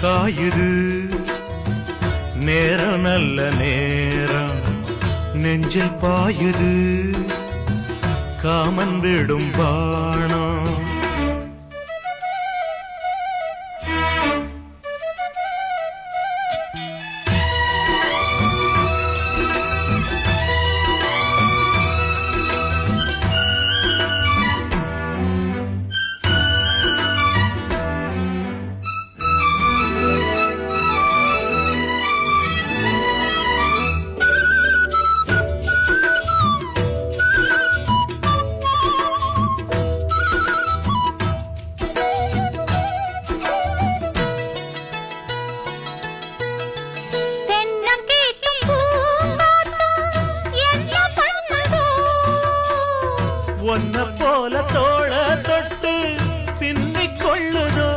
காயுது நேரம் நல்ல நேரம் நெஞ்சில் பாயுது காமன் விடும் பாணம் ஒன்ன போல தோள தொட்டு பின்னிக் கொள்ளுதோ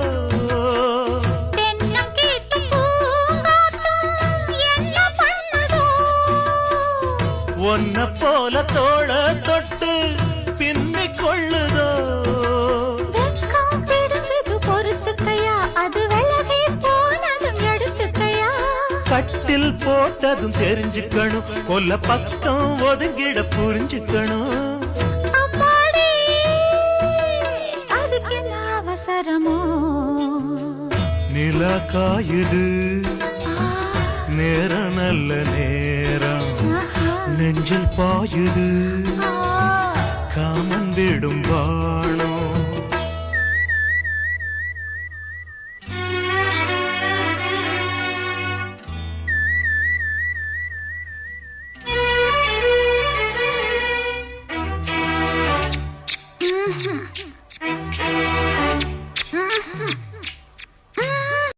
ஒன்ன போல தோள தொட்டு பின்னிக் கொள்ளுதோ பொறுத்துக்கையா அது விலகி போனதும் எடுத்துக்கையா கட்டில் போட்டதும் தெரிஞ்சுக்கணும் கொல்ல பக்கம் ஒதுங்கிட புரிஞ்சுக்கணும் நிலா காயுது நேரம் நல்ல நேரம் நெஞ்சில் பாயுது காமன் விடும் வாணம்